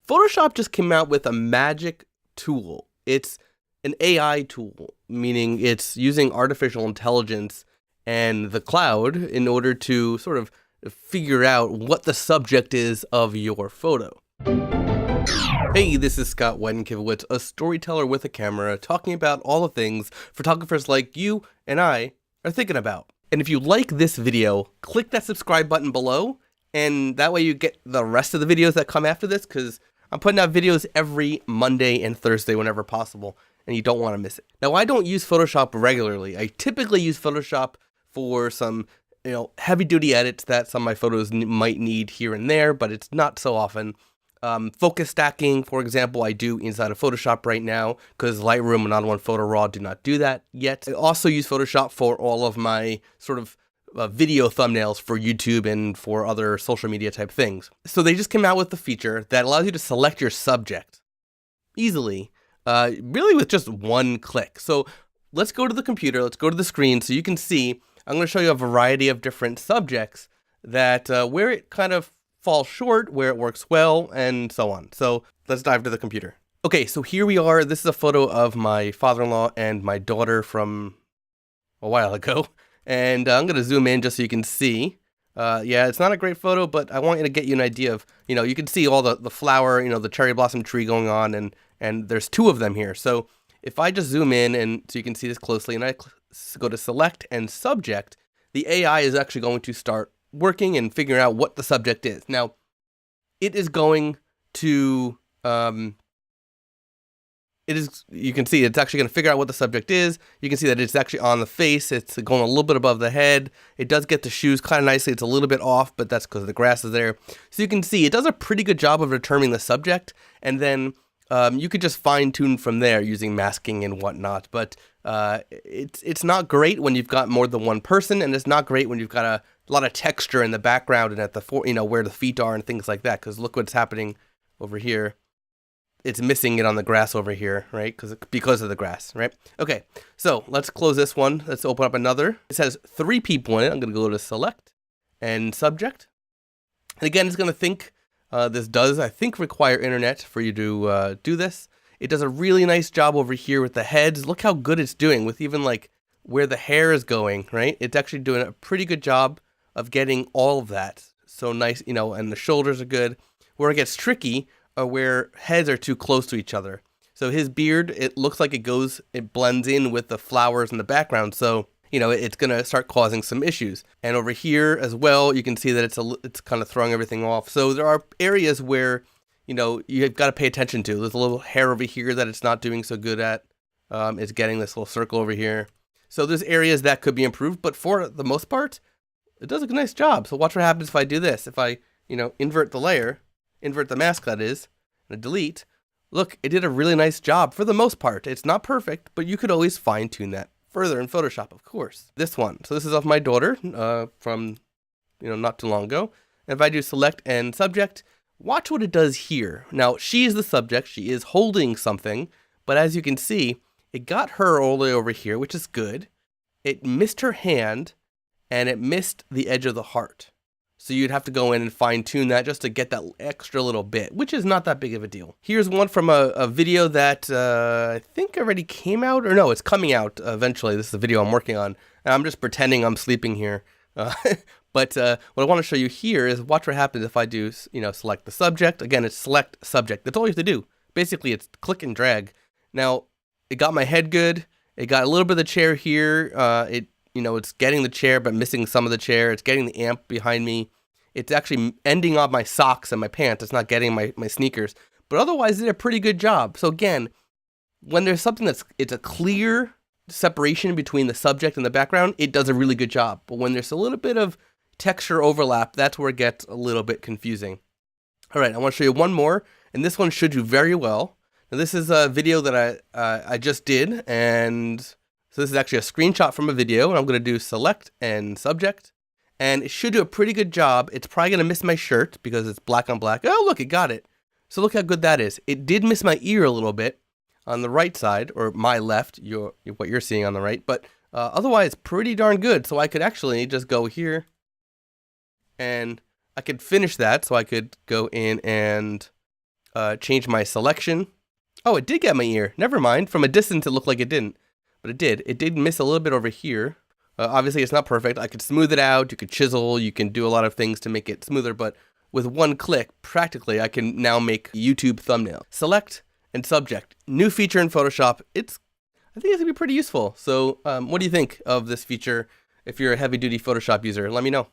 Photoshop just came out with a magic tool. It's an AI tool, meaning it's using artificial intelligence and the cloud in order to sort of figure out what the subject is of your photo. Hey, this is Scott Wedenkivowitz, a storyteller with a camera, talking about all the things photographers like you and I are thinking about. And if you like this video, click that subscribe button below, and that way you get the rest of the videos that come after this, because I'm putting out videos every Monday and Thursday whenever possible, and you don't want to miss it. Now, I don't use Photoshop regularly. I typically use Photoshop for some, heavy-duty edits that some of my photos might need here and there, but it's not so often. Focus stacking, for example, I do inside of Photoshop right now, because Lightroom and Auto and Photo Raw do not do that yet. I also use Photoshop for all of my sort of video thumbnails for YouTube and for other social media type things. So they just came out with the feature that allows you to select your subject easily, really with just one click. So let's go to the computer, let's go to the screen so you can see. I'm going to show you a variety of different subjects that where it kind of falls short, where it works well, and so on. So let's dive to the computer. Okay, so here we are. This is a photo of my father-in-law and my daughter from a while ago. And I'm going to zoom in just so you can see. Yeah, it's not a great photo, but I want you to get you an idea of, you can see all the flower, the cherry blossom tree going on, and there's two of them here. So if I just zoom in and so you can see this closely, and I go to select and subject, the AI is actually going to start working and figuring out what the subject is. Now, it is going to, you can see it's actually going to figure out what the subject is. You can see that it's actually on the face. It's going a little bit above the head. It does get the shoes kind of nicely. It's a little bit off, but that's because the grass is there. So you can see it does a pretty good job of determining the subject, and then you could just fine tune from there using masking and whatnot. But it's not great when you've got more than one person, and it's not great when you've got a lot of texture in the background and at the where the feet are and things like that. Because look what's happening over here. It's missing it on the grass over here, right? Because of the grass, right? Okay, so let's close this one. Let's open up another. It says 3 people in it. I'm going to go to select and subject. And again, it's going to think. This does, I think, require internet for you to do this. It does a really nice job over here with the heads. Look how good it's doing with even like where the hair is going, right? It's actually doing a pretty good job of getting all of that. So nice, and the shoulders are good. Where it gets tricky are where heads are too close to each other. So his beard, it looks like it blends in with the flowers in the background. So, it's going to start causing some issues. And over here as well, you can see that it's kind of throwing everything off. So there are areas where, you've got to pay attention to. There's a little hair over here that it's not doing so good at. It's getting this little circle over here. So there's areas that could be improved, but for the most part, it does a nice job. So watch what happens if I do this. If I, invert the layer, invert the mask that is, and delete, look, it did a really nice job for the most part. It's not perfect, but you could always fine tune that further in Photoshop, of course. This one, so this is of my daughter from, not too long ago. And if I do select and subject, watch what it does here. Now, she is the subject. She is holding something, but as you can see, it got her all the way over here, which is good. It missed her hand, and it missed the edge of the heart. So you'd have to go in and fine tune that just to get that extra little bit, which is not that big of a deal. Here's one from a video that I think already came out, or no, it's coming out eventually. This is the video I'm working on. And I'm just pretending I'm sleeping here. But what I want to show you here is watch what happens if I do, select the subject. Again, it's select subject. That's all you have to do. Basically, it's click and drag. Now, it got my head good. It got a little bit of the chair here. It's getting the chair, but missing some of the chair. It's getting the amp behind me. It's actually ending on my socks and my pants. It's not getting my sneakers. But otherwise, it did a pretty good job. So again, when there's something it's a clear separation between the subject and the background, it does a really good job. But when there's a little bit of texture overlap, that's where it gets a little bit confusing. All right, I want to show you one more, and this one should do very well. Now, this is a video that I just did, and so this is actually a screenshot from a video, and I'm going to do select and subject, and it should do a pretty good job. It's probably going to miss my shirt because it's black on black. Oh, look, it got it. So look how good that is. It did miss my ear a little bit on the right side, or my left, what you're seeing on the right, but otherwise pretty darn good. So I could actually just go here, and I could finish that. So I could go in and change my selection. Oh, it did get my ear. Never mind. From a distance, it looked like it didn't, but it did. It did miss a little bit over here. Obviously, it's not perfect. I could smooth it out. You could chisel. You can do a lot of things to make it smoother, but with one click, practically, I can now make YouTube thumbnail. Select and subject. New feature in Photoshop. I think it's going to be pretty useful. So what do you think of this feature? If you're a heavy-duty Photoshop user, let me know.